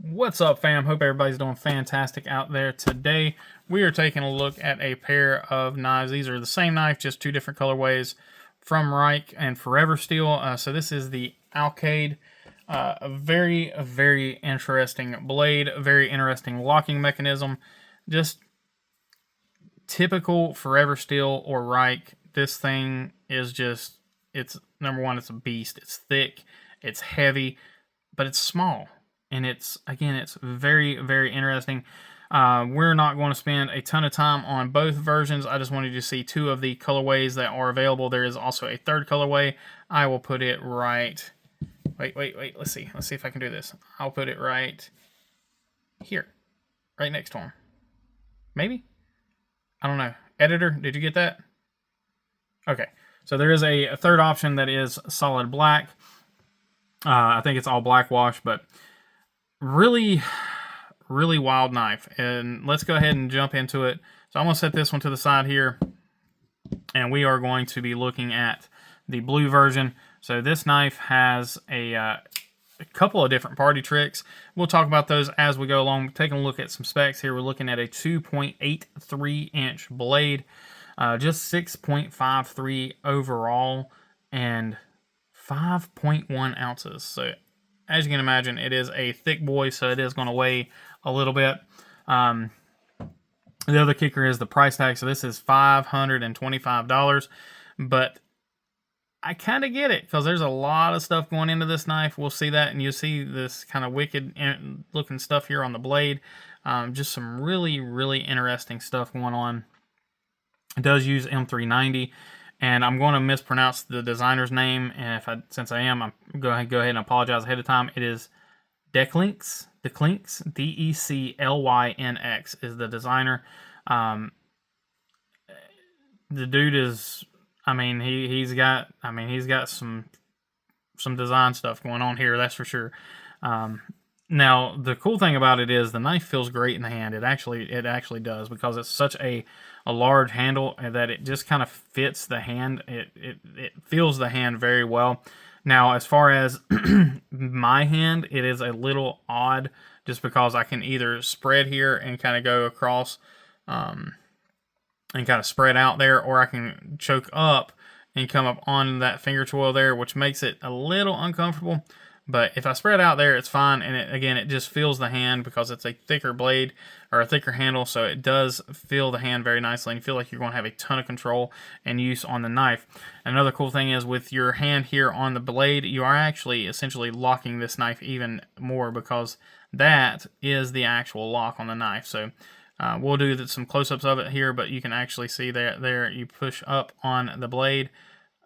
What's up, fam? Hope everybody's doing fantastic out there. Today, we are taking a look at a pair of knives. These are the same knife, just two different colorways from Rike and Forever Steel. So this is the Alkaid. A very interesting blade, very interesting locking mechanism. Just typical Forever Steel or Rike. This thing is just, it's number one, it's a beast. It's thick, it's heavy, but it's small. And it's very interesting. We're not going to spend a ton of time on both versions. I just wanted you to see two of the colorways that are available. There is also a third colorway. I will put it right. Wait. Let's see if I can do this. I'll put it right here, right next to him. Maybe? I don't know. Editor, did you get that? Okay. So there is a third option that is solid black. I think it's all black wash, but really wild knife. And let's go ahead and jump into it. So I'm going to set this one to the side here, and we are going to be looking at the blue version. So this knife has a couple of different party tricks. We'll talk about those as we go along. Taking a look at some specs here, we're looking at a 2.83 inch blade, just 6.53 overall, and 5.1 ounces. So as you can imagine, it is a thick boy, so it is going to weigh a little bit. The other kicker is the price tag. So this is $525, but I kind of get it because there's a lot of stuff going into this knife. We'll see that, and you'll see this kind of wicked looking stuff here on the blade. Just some really interesting stuff going on. It does use M390. And I'm going to mispronounce the designer's name, and since I am, I'm going to go ahead and apologize ahead of time. It is BE.EDC.NC, D-E-C-L-Y-N-X is the designer. The dude is, he's got some design stuff going on here, that's for sure. Now, the cool thing about it is the knife feels great in the hand. It actually does, because it's such a large handle that it just kind of fits the hand. It feels the hand very well. Now, as far as my hand, it is a little odd just because I can either spread here and kind of go across and kind of spread out there, or I can choke up and come up on that finger twirl there, which makes it a little uncomfortable. But if I spread out there, it's fine. And it just feels the hand because it's a thicker blade or a thicker handle. So it does feel the hand very nicely. And you feel like you're going to have a ton of control and use on the knife. Another cool thing is with your hand here on the blade, you are actually essentially locking this knife even more, because that is the actual lock on the knife. So we'll do some close-ups of it here, but you can actually see there you push up on the blade,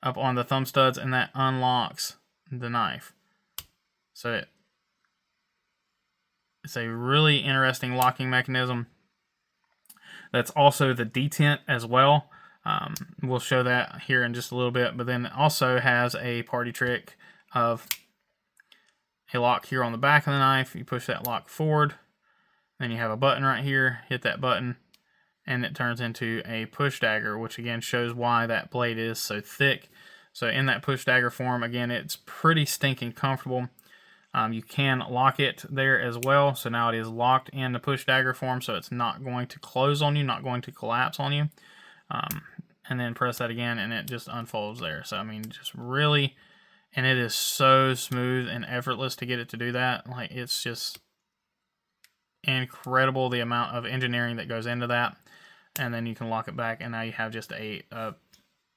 up on the thumb studs, and that unlocks the knife. So it's a really interesting locking mechanism. That's also the detent as well. We'll show that here in just a little bit. But then it also has a party trick of a lock here on the back of the knife. You push that lock forward. Then you have a button right here. Hit that button, and it turns into a push dagger, which again shows why that blade is so thick. So in that push dagger form, again, it's pretty stinking comfortable. You can lock it there as well. So now it is locked in the push dagger form, so it's not going to close on you, not going to collapse on you. And then press that again, and it just unfolds there. So, just really, and it is so smooth and effortless to get it to do that. Like, it's just incredible the amount of engineering that goes into that. And then you can lock it back, and now you have just a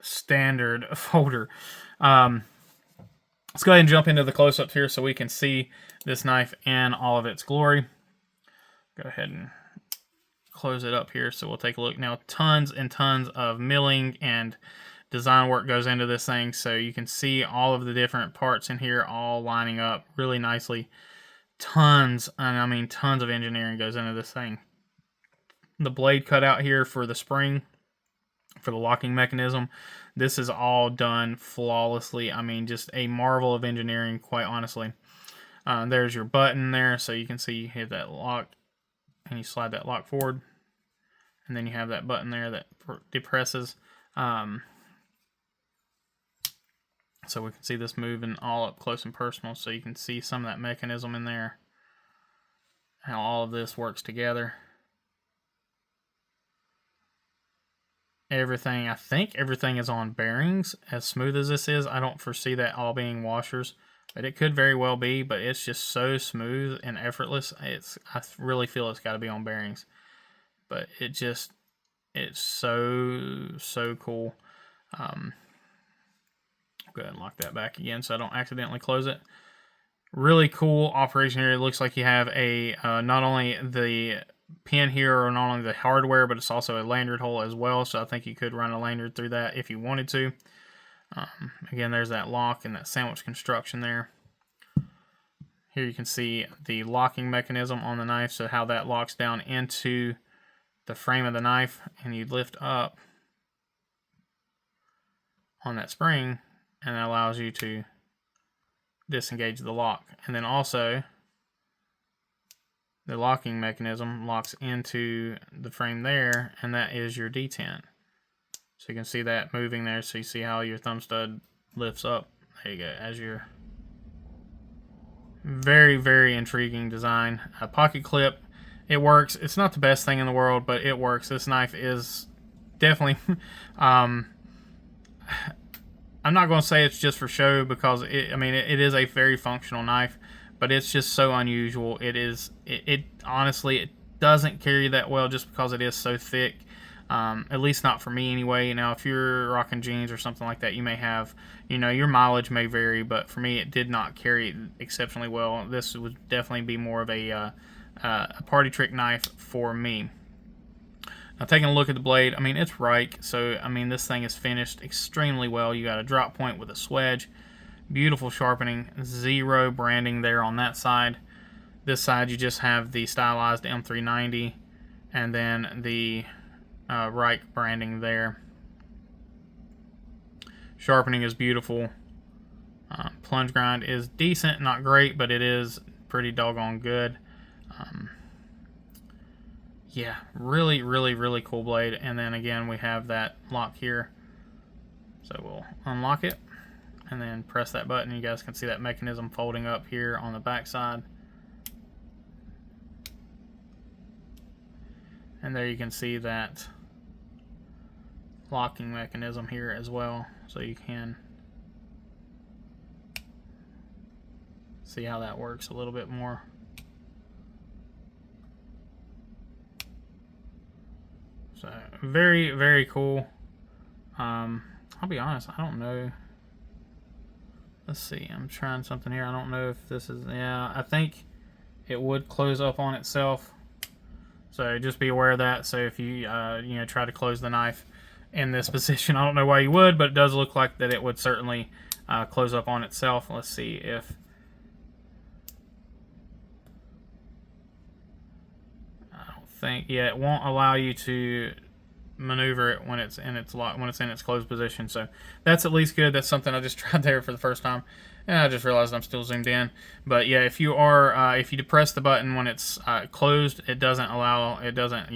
standard folder. Let's go ahead and jump into the close-ups here so we can see this knife in all of its glory. Go ahead and close it up here so we'll take a look. Now, tons and tons of milling and design work goes into this thing, so you can see all of the different parts in here all lining up really nicely. Tons of engineering goes into this thing. The blade cut out here for the spring, for the locking mechanism, this is all done flawlessly. Just a marvel of engineering, quite honestly. There's your button there, so you can see you hit that lock and you slide that lock forward, and then you have that button there that depresses. So we can see this moving all up close and personal, so you can see some of that mechanism in there. how all of this works together. Everything, I think everything is on bearings. As smooth as this is, I don't foresee that all being washers, but it could very well be. But it's just so smooth and effortless. I really feel it's got to be on bearings. But it's so cool. Go ahead and lock that back again so I don't accidentally close it. Really cool operation here. It looks like you have a not only the pin here or not only the hardware, but it's also a lanyard hole as well. So I think you could run a lanyard through that if you wanted to. Again, there's that lock and that sandwich construction there. Here you can see the locking mechanism on the knife, so how that locks down into the frame of the knife, and you lift up on that spring, and that allows you to disengage the lock. And then also the locking mechanism locks into the frame there, and that is your detent. So you can see that moving there, so you see how your thumb stud lifts up. There you go, as your very, very intriguing design. A pocket clip, it works. It's not the best thing in the world, but it works. This knife is definitely I'm not going to say it's just for show, because it is a very functional knife, but it's just so unusual. It honestly, it doesn't carry that well just because it is so thick. At least not for me anyway. Now, if you're rocking jeans or something like that, you may have, your mileage may vary, but for me, it did not carry exceptionally well. This would definitely be more of a party trick knife for me. Now, taking a look at the blade, it's Rike, so, this thing is finished extremely well. You got a drop point with a swedge, beautiful sharpening, zero branding there on that side. This side, you just have the stylized M390, and then the Rike branding there. Sharpening is beautiful. Plunge grind is decent, not great, but it is pretty doggone good. Yeah, really, really, really cool blade. And then again, we have that lock here. So we'll unlock it and then press that button. You guys can see that mechanism folding up here on the back side. And there you can see that locking mechanism here as well. So you can see how that works a little bit more. So very, very cool. I'll be honest, I don't know. Let's see, I'm trying something here. I don't know if this is, yeah, I think it would close up on itself. So just be aware of that. So if you, try to close the knife in this position, I don't know why you would, but it does look like that it would certainly close up on itself. Let's see if, yeah, it won't allow you to maneuver it when it's in its lock, when it's in its closed position. So that's at least good. That's something I just tried there for the first time, and I just realized I'm still zoomed in. But yeah, if you are if you depress the button when it's closed, it doesn't allow, it doesn't,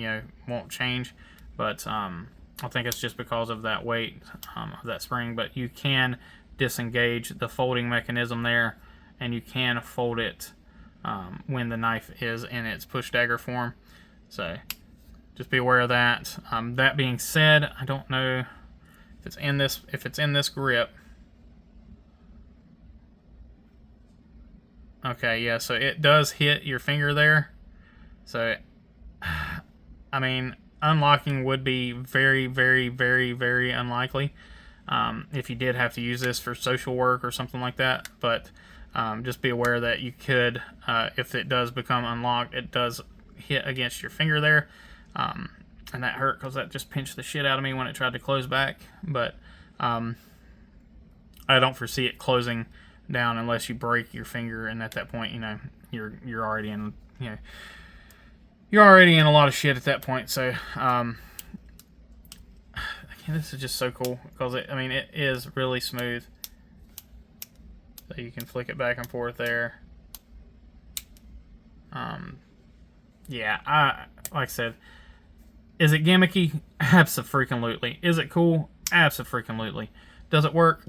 won't change. But I think it's just because of that weight of that spring. But you can disengage the folding mechanism there, and you can fold it when the knife is in its push dagger form. So just be aware of that. That being said, I don't know if it's in this grip. Okay, yeah, so it does hit your finger there. So unlocking would be very, very, very, very unlikely if you did have to use this for social work or something like that. But just be aware that you could, if it does become unlocked, it does hit against your finger there, and that hurt because that just pinched the shit out of me when it tried to close back. But I don't foresee it closing down unless you break your finger, and at that point, you're already in, you're already in a lot of shit at that point. So this is just so cool because it is really smooth. So you can flick it back and forth there. Yeah, like I said, is it gimmicky? Abso-freaking-lutely. Is it cool? Abso-freaking-lutely. Does it work?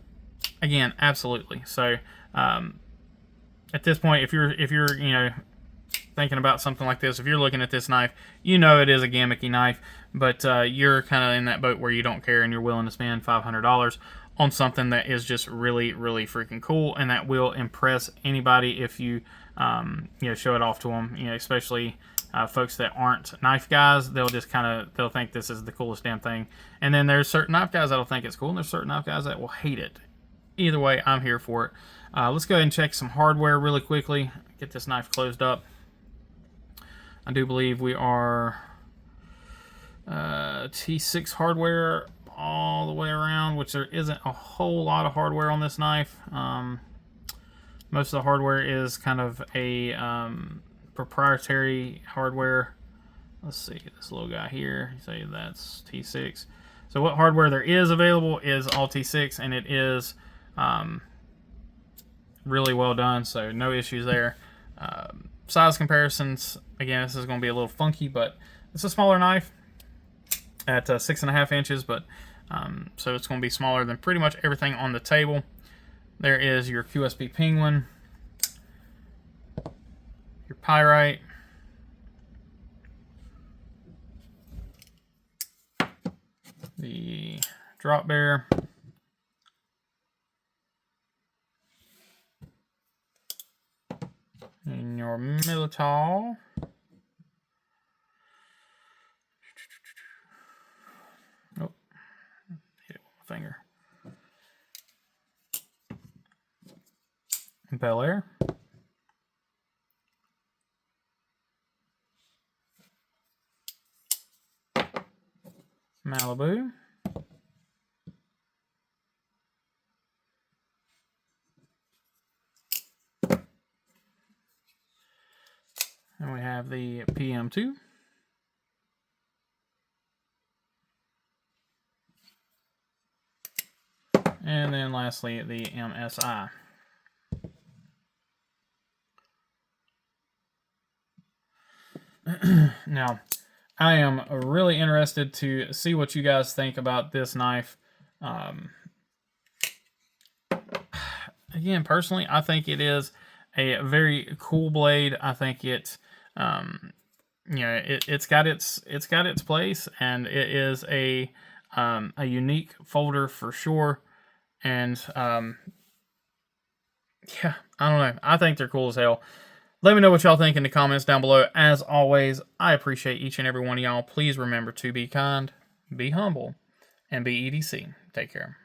Again, absolutely. So, at this point, if you're thinking about something like this, if you're looking at this knife, you know it is a gimmicky knife, but you're kind of in that boat where you don't care and you're willing to spend $500 on something that is just really, really freaking cool, and that will impress anybody if you, show it off to them. Especially folks that aren't knife guys, they'll just they'll think this is the coolest damn thing. And then there's certain knife guys that'll think it's cool, and there's certain knife guys that will hate it. Either way, I'm here for it. Let's go ahead and check some hardware really quickly. Get this knife closed up. I do believe we are T6 hardware all the way around, which there isn't a whole lot of hardware on this knife. Most of the hardware is kind of a proprietary hardware. Let's see, this little guy here, say that's T6. So what hardware there is available is all T6, and it is really well done, so no issues there. Size comparisons, again, this is going to be a little funky, but it's a smaller knife at 6.5 inches, but so it's going to be smaller than pretty much everything on the table. There is your QSP Penguin, your Pyrite, the Drop Bear, and your Militol. Oh, hit it with my finger. Bel Air. Malibu. And we have the PM2. And then lastly, the MSI. Now, I am really interested to see what you guys think about this knife. Again, personally, I think it is a very cool blade. I think it's it's got its place, and it is a unique folder for sure. And yeah, I don't know. I think they're cool as hell. Let me know what y'all think in the comments down below. As always, I appreciate each and every one of y'all. Please remember to be kind, be humble, and be EDC. Take care.